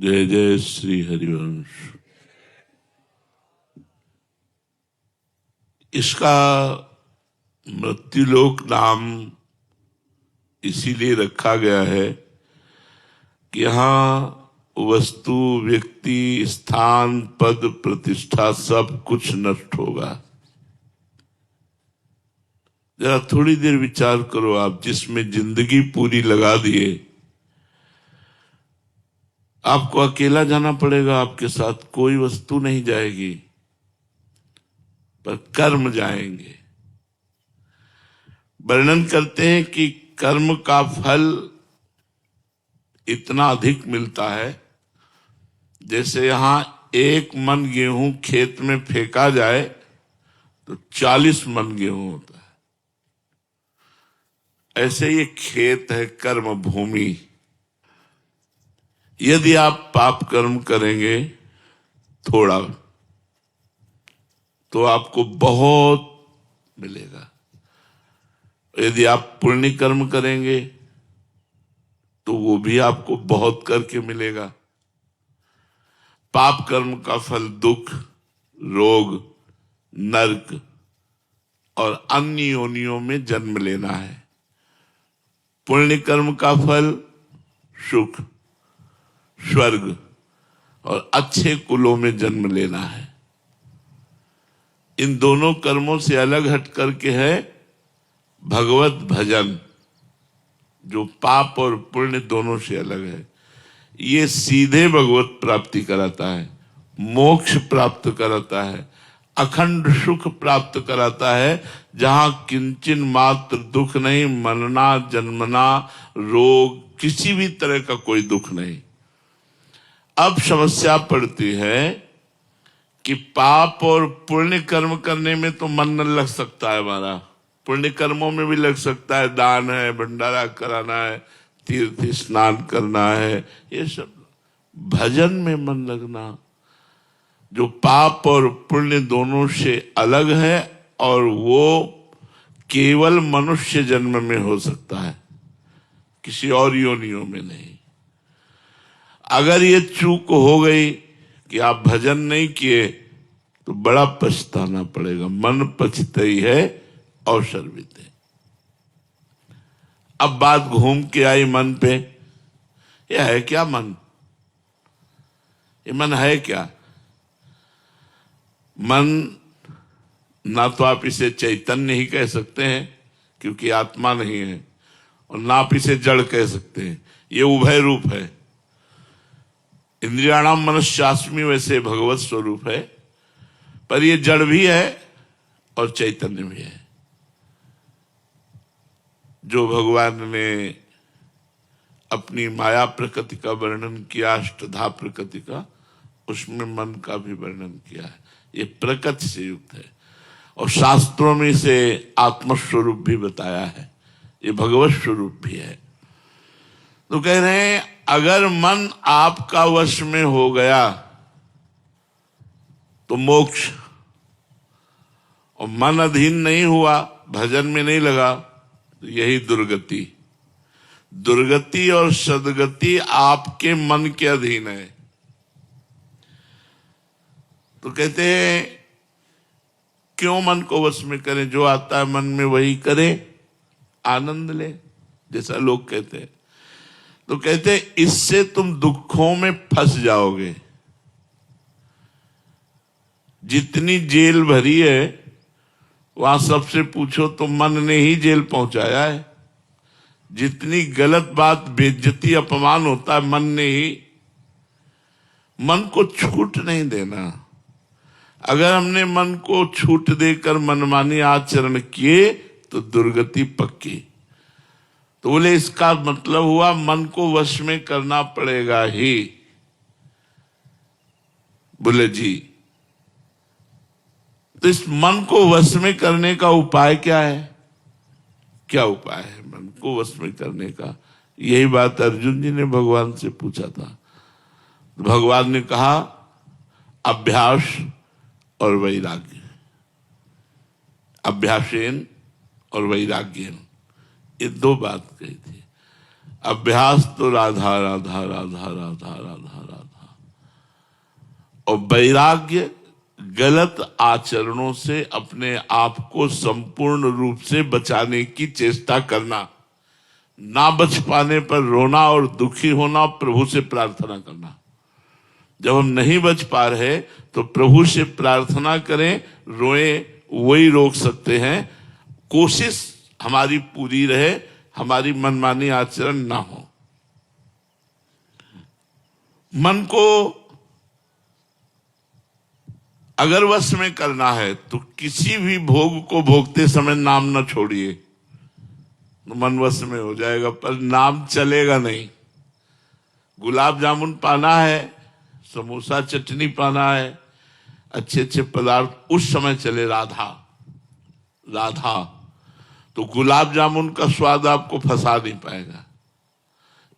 जय जय श्री हरिवंश। इसका मृत्युलोक नाम इसीलिए रखा गया है कि यहाँ वस्तु, व्यक्ति, स्थान, पद, प्रतिष्ठा सब कुछ नष्ट होगा। जरा थोड़ी देर विचार करो, आप जिसमें जिंदगी पूरी लगा दिए, आपको अकेला जाना पड़ेगा, आपके साथ कोई वस्तु नहीं जाएगी, पर कर्म जाएंगे। वर्णन करते हैं कि कर्म का फल इतना अधिक मिलता है, जैसे यहां 1 मन गेहूं खेत में फेंका जाए तो 40 मन गेहूं होता है। ऐसे ये खेत है कर्म भूमि। यदि आप पाप कर्म करेंगे थोड़ा, तो आपको बहुत मिलेगा। यदि आप पुण्य कर्म करेंगे तो वो भी आपको बहुत करके मिलेगा। पाप कर्म का फल दुख, रोग, नरक और अन्य योनियों में जन्म लेना है। पुण्य कर्म का फल सुख, स्वर्ग और अच्छे कुलों में जन्म लेना है। इन दोनों कर्मों से अलग हट करके है भगवत भजन, जो पाप और पुण्य दोनों से अलग है। ये सीधे भगवत प्राप्ति कराता है, मोक्ष प्राप्त कराता है, अखंड सुख प्राप्त कराता है, जहां किंचन मात्र दुख नहीं, मरना, जन्मना, रोग, किसी भी तरह का कोई दुख नहीं। अब समस्या पड़ती है कि पाप और पुण्य कर्म करने में तो मन न लग सकता है हमारा। पुण्य कर्मों में भी लग सकता है, दान है, भंडारा कराना है, तीर्थ स्नान करना है, ये सब। भजन में मन लगना, जो पाप और पुण्य दोनों से अलग है, और वो केवल मनुष्य जन्म में हो सकता है, किसी और योनियों में नहीं। अगर ये चूक हो गई कि आप भजन नहीं किए तो बड़ा पछताना पड़ेगा। मन पछताई है अवसर बीते। अब बात घूम के आई मन पे। यह है क्या मन? ये मन है क्या? मन ना तो आप इसे चैतन्य ही कह सकते हैं, क्योंकि आत्मा नहीं है, और ना आप इसे जड़ कह सकते हैं। ये उभय रूप है। इंद्रियाणाम मनश्चास्मि वैसे भगवत स्वरूप है, पर ये जड़ भी है और चैतन्य भी है। जो भगवान ने अपनी माया प्रकृति का वर्णन किया, अष्टधा प्रकृति का, उसमें मन का भी वर्णन किया है। ये प्रकृति से युक्त है, और शास्त्रों में इसे आत्मस्वरूप भी बताया है, ये भगवत स्वरूप भी है। तो कह रहे हैं, अगर मन आपका वश में हो गया तो मोक्ष, और मन अधीन नहीं हुआ, भजन में नहीं लगा, तो यही दुर्गति। दुर्गति और सदगति आपके मन के अधीन है। तो कहते हैं, क्यों मन को वश में करें? जो आता है मन में वही करें, आनंद ले, जैसा लोग कहते हैं। तो कहते हैं, इससे तुम दुखों में फंस जाओगे। जितनी जेल भरी है, वहां सबसे पूछो तो मन ने ही जेल पहुंचाया है। जितनी गलत बात, बेइज्जती, अपमान होता है, मन ने ही। मन को छूट नहीं देना। अगर हमने मन को छूट देकर मनमानी आचरण किए तो दुर्गति पक्की। तो बोले, इसका मतलब हुआ मन को वश में करना पड़ेगा ही। बोले जी, तो इस मन को वश में करने का उपाय क्या है? क्या उपाय है मन को वश में करने का? यही बात अर्जुन जी ने भगवान से पूछा था। तो भगवान ने कहा, अभ्यास और वैराग्य। अभ्यासेन और वैराग्यन, ये 2 बात कही थी। अभ्यास तो राधा राधा राधा राधा राधा राधा, और वैराग्य गलत आचरणों से अपने आप को संपूर्ण रूप से बचाने की चेष्टा करना, ना बच पाने पर रोना और दुखी होना, प्रभु से प्रार्थना करना। जब हम नहीं बच पा रहे तो प्रभु से प्रार्थना करें, रोएं, वही रोक सकते हैं। कोशिश हमारी पूरी रहे, हमारी मनमानी आचरण ना हो। मन को अगर वश में करना है तो किसी भी भोग को भोगते समय नाम न छोड़िए, तो मन वश में हो जाएगा, पर नाम चलेगा नहीं। गुलाब जामुन पाना है, समोसा चटनी पाना है, अच्छे अच्छे पदार्थ उस समय चले, राधा राधा, तो गुलाब जामुन का स्वाद आपको फंसा नहीं पाएगा।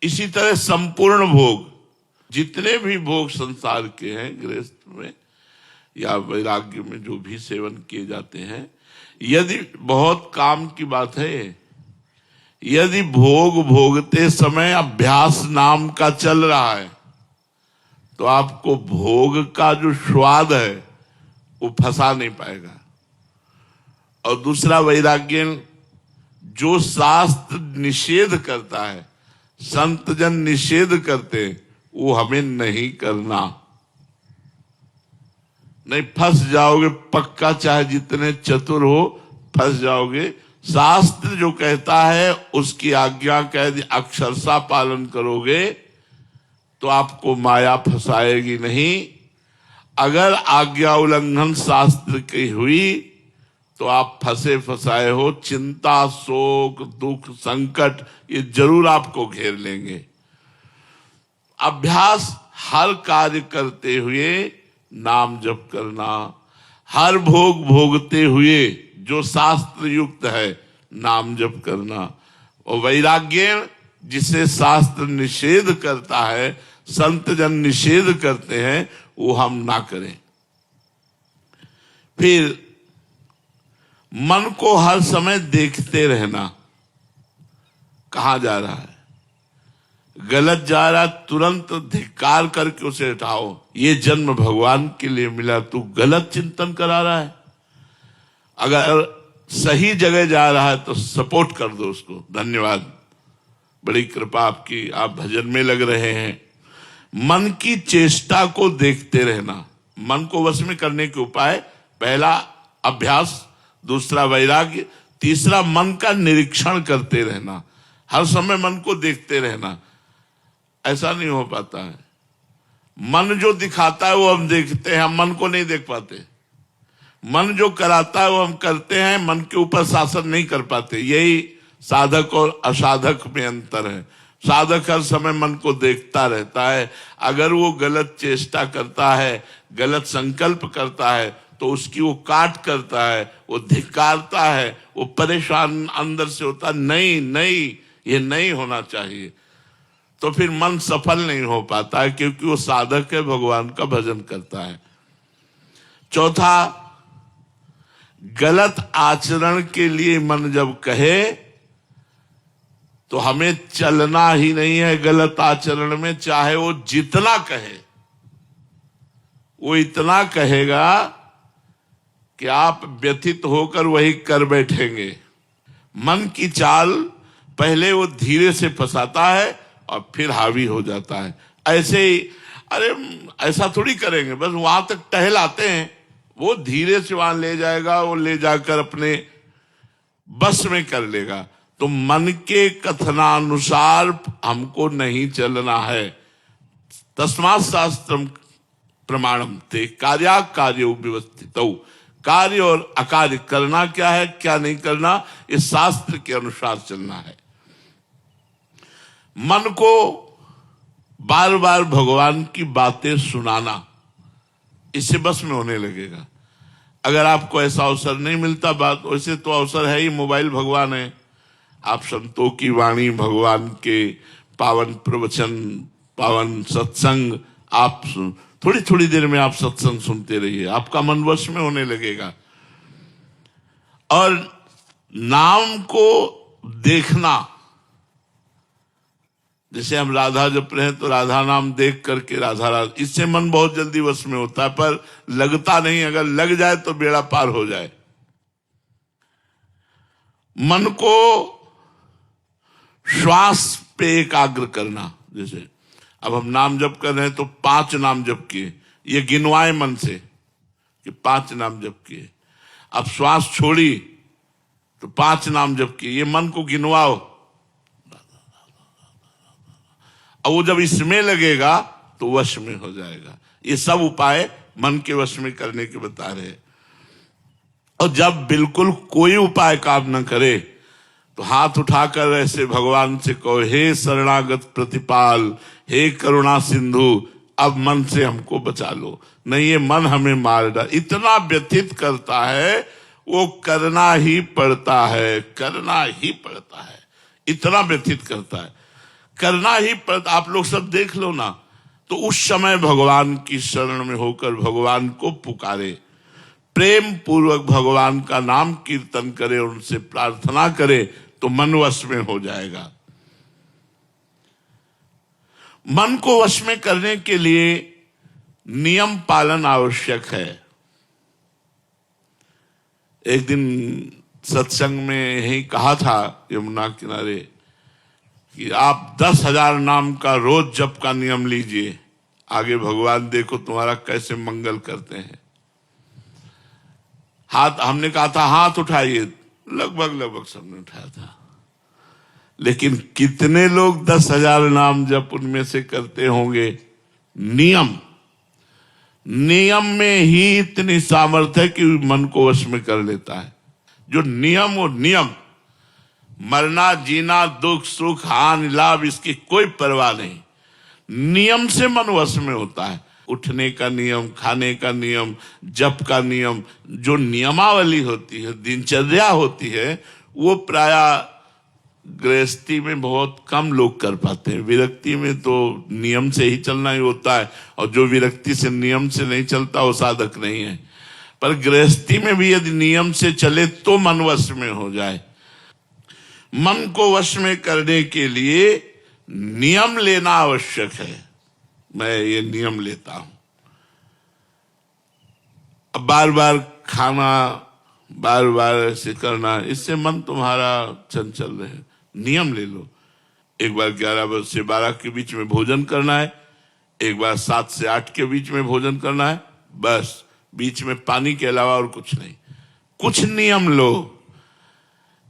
इसी तरह संपूर्ण भोग, जितने भी भोग संसार के हैं, गृहस्थ में या वैराग्य में जो भी सेवन किए जाते हैं, यदि बहुत काम की बात है, यदि भोग भोगते समय अभ्यास नाम का चल रहा है तो आपको भोग का जो स्वाद है वो फंसा नहीं पाएगा। और दूसरा वैराग्य, जो शास्त्र निषेध करता है, संत जन निषेध करते हैं, वो हमें नहीं करना। नहीं, फंस जाओगे पक्का, चाहे जितने चतुर हो फंस जाओगे। शास्त्र जो कहता है उसकी आज्ञा का यदि अक्षरशः पालन करोगे तो आपको माया फंसाएगी नहीं। अगर आज्ञा उल्लंघन शास्त्र की हुई तो आप फंसे फंसाए हो, चिंता, शोक, दुख, संकट ये जरूर आपको घेर लेंगे। अभ्यास हर कार्य करते हुए नाम जप करना, हर भोग भोगते हुए जो शास्त्र युक्त है नाम जप करना, और वैराग्य जिसे शास्त्र निषेध करता है, संत जन निषेध करते हैं, वो हम ना करें। फिर मन को हर समय देखते रहना, कहां जा रहा है, गलत जा रहा, तुरंत धिक्कार करके उसे हटाओ। ये जन्म भगवान के लिए मिला, तू गलत चिंतन करा रहा है। अगर सही जगह जा रहा है तो सपोर्ट कर दो उसको, धन्यवाद, बड़ी कृपा आपकी, आप भजन में लग रहे हैं। मन की चेष्टा को देखते रहना, मन को वश में करने के उपाय, पहला अभ्यास, दूसरा वैराग्य, तीसरा मन का निरीक्षण करते रहना, हर समय मन को देखते रहना। ऐसा नहीं हो पाता है, मन जो दिखाता है वो हम देखते हैं, हम मन को नहीं देख पाते। मन जो कराता है वो हम करते हैं, मन के ऊपर शासन नहीं कर पाते। यही साधक और असाधक में अंतर है। साधक हर समय मन को देखता रहता है, अगर वो गलत चेष्टा करता है, गलत संकल्प करता है तो उसकी वो काट करता है, वो धिक्कारता है, वो परेशान अंदर से होता, नहीं नहीं ये नहीं होना चाहिए। तो फिर मन सफल नहीं हो पाता है, क्योंकि वो साधक है, भगवान का भजन करता है। चौथा, गलत आचरण के लिए मन जब कहे तो हमें चलना ही नहीं है गलत आचरण में, चाहे वो जितना कहे। वो इतना कहेगा कि आप व्यथित होकर वही कर बैठेंगे। मन की चाल पहले वो धीरे से फंसाता है और फिर हावी हो जाता है। ऐसे ही, अरे ऐसा थोड़ी करेंगे, बस वहां तक टहल आते हैं, वो धीरे से वहां ले जाएगा, वो ले जाकर अपने बस में कर लेगा। तो मन के कथनानुसार हमको नहीं चलना है। तस्मात् शास्त्रम प्रमाणम ते कार्या कार्यो व्यवस्थितौ, कार्य और अकार्य करना क्या है क्या नहीं करना, इस शास्त्र के अनुसार चलना है। मन को बार बार भगवान की बातें सुनाना, इससे बस में होने लगेगा। अगर आपको ऐसा अवसर नहीं मिलता, बात वैसे तो अवसर है ही, मोबाइल भगवान है, आप संतों की वाणी, भगवान के पावन प्रवचन, पावन सत्संग, आप थोड़ी थोड़ी देर में आप सत्संग सुनते रहिए, आपका मन वश में होने लगेगा। और नाम को देखना, जैसे हम राधा जप रहे हैं तो राधा नाम देख करके राधा राधा, इससे मन बहुत जल्दी वश में होता है, पर लगता नहीं। अगर लग जाए तो बेड़ा पार हो जाए। मन को श्वास पे एकाग्र करना। जैसे अब हम नाम जप कर रहे हैं तो 5 नाम जप किए, ये गिनवाए मन से कि 5 नाम जप किए। अब श्वास छोड़ी तो 5 नाम जप किए, ये मन को गिनवाओ। अब वो जब इसमें लगेगा तो वश में हो जाएगा। ये सब उपाय मन के वश में करने के बता रहे हैं। और जब बिल्कुल कोई उपाय काम न करे तो हाथ उठाकर ऐसे भगवान से कहो, हे शरणागत प्रतिपाल, हे करुणा सिंधु, अब मन से हमको बचा लो, नहीं ये मन हमें मार डाल। इतना व्यथित करता है, वो करना ही पड़ता है, करना ही पड़ता है, इतना व्यथित करता है, करना ही पड़ता। आप लोग सब देख लो ना, तो उस समय भगवान की शरण में होकर भगवान को पुकारे, प्रेम पूर्वक भगवान का नाम कीर्तन करे, उनसे प्रार्थना करे तो मन वश में हो जाएगा। मन को वश में करने के लिए नियम पालन आवश्यक है। एक दिन सत्संग में यही कहा था यमुना किनारे कि आप 10,000 नाम का रोज जप का नियम लीजिए, आगे भगवान देखो तुम्हारा कैसे मंगल करते हैं। हाथ, हमने कहा था हाथ उठाइए, लगभग सबने उठाया था, लेकिन कितने लोग 10,000 नाम जप उनमें से करते होंगे? नियम में ही इतनी सामर्थ्य है कि मन को वश में कर लेता है। जो नियम, वो नियम, मरना जीना दुख सुख हानि लाभ इसकी कोई परवाह नहीं, नियम से मन वश में होता है। उठने का नियम, खाने का नियम, जप का नियम, जो नियमावली होती है, दिनचर्या होती है, वो प्रायः गृहस्थी में बहुत कम लोग कर पाते हैं। विरक्ति में तो नियम से ही चलना ही होता है, और जो विरक्ति से नियम से नहीं चलता वो साधक नहीं है। पर गृहस्थी में भी यदि नियम से चले तो मन वश में हो जाए। मन को वश में करने के लिए नियम लेना आवश्यक है। मैं ये नियम लेता हूं, अब बार बार खाना, बार बार ऐसे करना, इससे मन तुम्हारा चंचल रहे। नियम ले लो, एक बार 11 से 12 के बीच में भोजन करना है, एक बार 7 से 8 के बीच में भोजन करना है, बस बीच में पानी के अलावा और कुछ नहीं। कुछ नियम लो।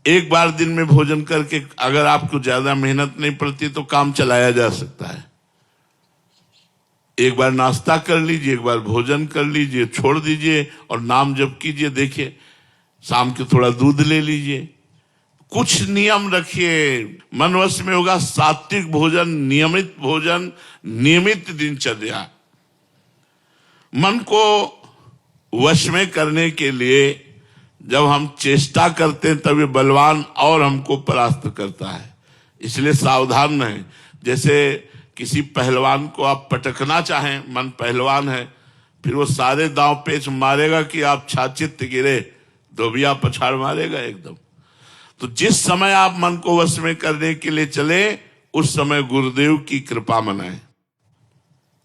एक बार दिन में भोजन करके अगर आपको ज्यादा मेहनत नहीं पड़ती तो काम चलाया जा सकता है। एक बार नाश्ता कर लीजिए, एक बार भोजन कर लीजिए, छोड़ दीजिए और नाम जप कीजिए। देखिए शाम के थोड़ा दूध ले लीजिए। कुछ नियम रखिए, मन वश में होगा। सात्विक भोजन, नियमित भोजन, नियमित दिनचर्या। मन को वश में करने के लिए जब हम चेष्टा करते हैं तब ये बलवान और हमको परास्त करता है, इसलिए सावधान रहें। जैसे किसी पहलवान को आप पटकना चाहें, मन पहलवान है, फिर वो सारे दांव पेच मारेगा कि आप छाचित गिरे, धोबिया पछाड़ मारेगा एकदम। तो जिस समय आप मन को वश में करने के लिए चले, उस समय गुरुदेव की कृपा मनाएं।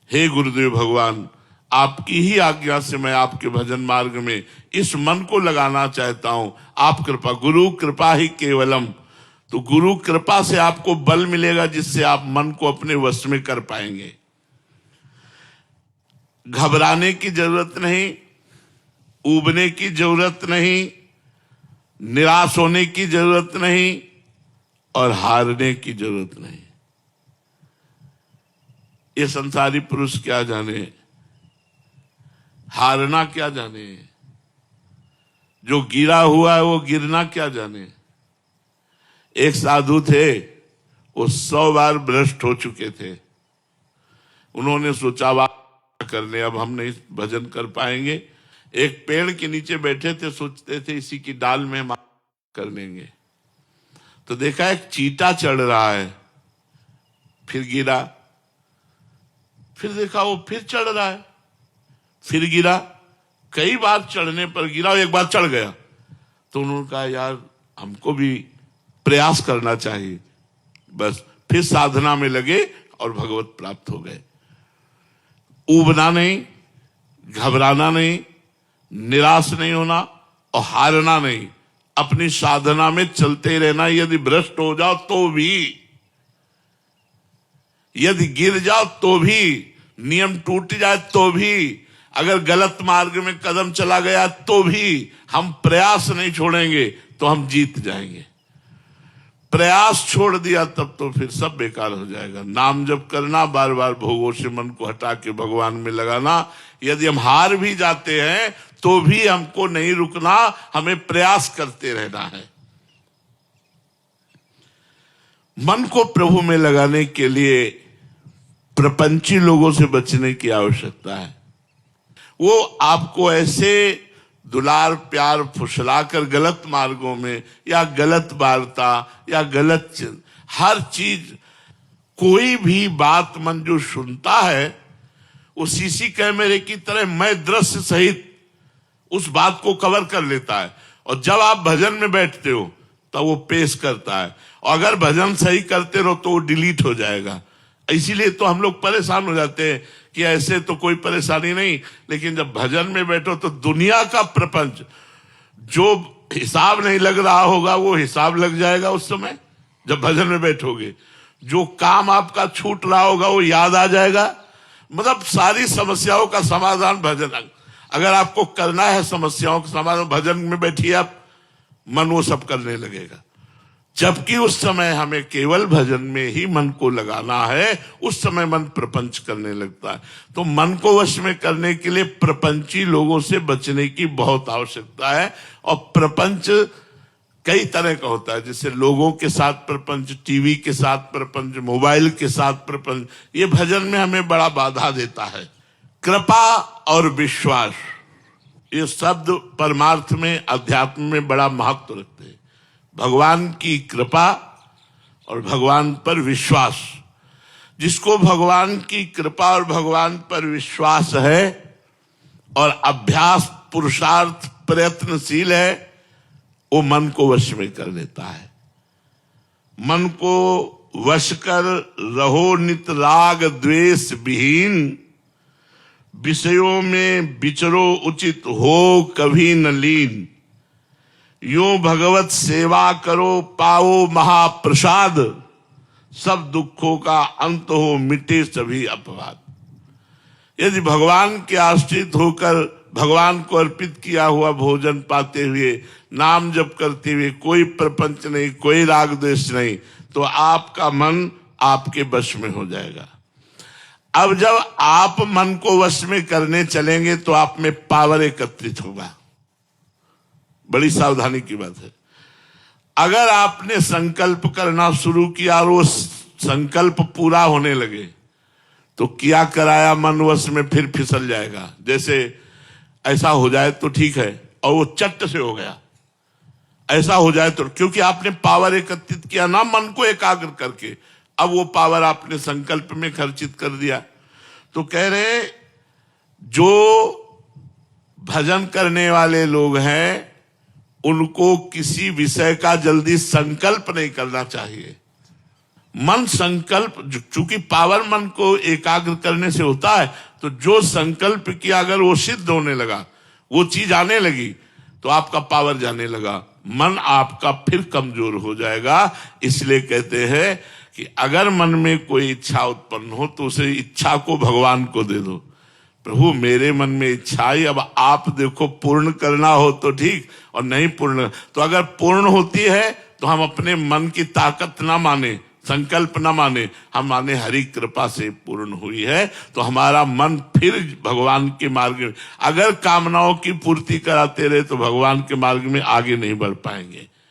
हे गुरुदेव भगवान, आपकी ही आज्ञा से मैं आपके भजन मार्ग में इस मन को लगाना चाहता हूं, आप कृपा, गुरु कृपा ही केवलम। तो गुरु कृपा से आपको बल मिलेगा जिससे आप मन को अपने वश में कर पाएंगे। घबराने की जरूरत नहीं, ऊबने की जरूरत नहीं, निराश होने की जरूरत नहीं और हारने की जरूरत नहीं। ये संसारी पुरुष क्या जाने, हारना क्या जाने, जो गिरा हुआ है वो गिरना क्या जाने। एक साधु थे, वो 100 बार भ्रष्ट हो चुके थे। उन्होंने सोचा करने अब हम नहीं भजन कर पाएंगे। एक पेड़ के नीचे बैठे थे, सोचते थे इसी की डाल में हम कर लेंगे। तो देखा एक चींटा चढ़ रहा है, फिर गिरा, फिर देखा वो फिर चढ़ रहा है, फिर गिरा। कई बार चढ़ने पर गिरा, एक बार चढ़ गया। तो उन्होंने कहा यार हमको भी प्रयास करना चाहिए। बस फिर साधना में लगे और भगवत प्राप्त हो गए। ऊबना नहीं, घबराना नहीं, निराश नहीं होना और हारना नहीं, अपनी साधना में चलते रहना। यदि भ्रष्ट हो जाओ तो भी, यदि गिर जाओ तो भी, नियम टूट जाए तो भी, अगर गलत मार्ग में कदम चला गया तो भी हम प्रयास नहीं छोड़ेंगे तो हम जीत जाएंगे। प्रयास छोड़ दिया तब तो फिर सब बेकार हो जाएगा। नाम जप करना, बार बार भोगों से मन को हटा के भगवान में लगाना। यदि हम हार भी जाते हैं तो भी हमको नहीं रुकना, हमें प्रयास करते रहना है। मन को प्रभु में लगाने के लिए प्रपंची लोगों से बचने की आवश्यकता है। वो आपको ऐसे दुलार प्यार फुसलाकर गलत मार्गों में या गलत वार्ता या गलत हर चीज, कोई भी बात मन जो सुनता है वो सीसी कैमरे की तरह मैं दृश्य सहित उस बात को कवर कर लेता है। और जब आप भजन में बैठते हो तो वो पेश करता है, और अगर भजन सही करते रहो तो वो डिलीट हो जाएगा। इसीलिए तो हम लोग परेशान हो जाते हैं कि ऐसे तो कोई परेशानी नहीं, लेकिन जब भजन में बैठो तो दुनिया का प्रपंच जो हिसाब नहीं लग रहा होगा वो हिसाब लग जाएगा उस समय जब भजन में बैठोगे। जो काम आपका छूट रहा होगा वो याद आ जाएगा। मतलब सारी समस्याओं का समाधान भजन, अगर आपको करना है समस्याओं का समाधान, भजन में बैठिए आप, मन वो सब करने लगेगा। जबकि उस समय हमें केवल भजन में ही मन को लगाना है, उस समय मन प्रपंच करने लगता है। तो मन को वश में करने के लिए प्रपंची लोगों से बचने की बहुत आवश्यकता है। और प्रपंच कई तरह का होता है, जैसे लोगों के साथ प्रपंच, टीवी के साथ प्रपंच, मोबाइल के साथ प्रपंच, ये भजन में हमें बड़ा बाधा देता है। कृपा और विश्वास, ये शब्द परमार्थ में, अध्यात्म में बड़ा महत्व रखते हैं। भगवान की कृपा और भगवान पर विश्वास। जिसको भगवान की कृपा और भगवान पर विश्वास है और अभ्यास, पुरुषार्थ, प्रयत्नशील है, वो मन को वश में कर लेता है। मन को वश कर रहो नित राग द्वेष विहीन, विषयों में विचरो उचित हो कभी न लीन। यूं भगवत सेवा करो पाओ महाप्रसाद, सब दुखों का अंत हो मिटे सभी अपवाद। यदि भगवान के आश्रित होकर भगवान को अर्पित किया हुआ भोजन पाते हुए, नाम जप करते हुए, कोई प्रपंच नहीं, कोई राग द्वेष नहीं, तो आपका मन आपके वश में हो जाएगा। अब जब आप मन को वश में करने चलेंगे तो आप में पावर एकत्रित होगा। बड़ी सावधानी की बात है। अगर आपने संकल्प करना शुरू किया और वो संकल्प पूरा होने लगे तो क्या कराया मन वश में फिर फिसल जाएगा। जैसे ऐसा हो जाए तो ठीक है, और वो चट से हो गया। ऐसा हो जाए तो, क्योंकि आपने पावर एकत्रित किया ना मन को एकाग्र करके, अब वो पावर आपने संकल्प में खर्चित कर दिया। तो कह रहे जो भजन करने वाले लोग हैं उनको किसी विषय का जल्दी संकल्प नहीं करना चाहिए। मन संकल्प, चूंकि पावर मन को एकाग्र करने से होता है, तो जो संकल्प किया अगर वो सिद्ध होने लगा, वो चीज आने लगी, तो आपका पावर जाने लगा, मन आपका फिर कमजोर हो जाएगा। इसलिए कहते हैं कि अगर मन में कोई इच्छा उत्पन्न हो तो उसे इच्छा को भगवान को दे दो। प्रभु मेरे मन में इच्छा आई, अब आप देखो पूर्ण करना हो तो ठीक, और नहीं पूर्ण, तो अगर पूर्ण होती है तो हम अपने मन की ताकत ना माने, संकल्प ना माने, हम माने हरि कृपा से पूर्ण हुई है, तो हमारा मन फिर भगवान के मार्ग में, अगर कामनाओं की पूर्ति कराते रहे तो भगवान के मार्ग में आगे नहीं बढ़ पाएंगे।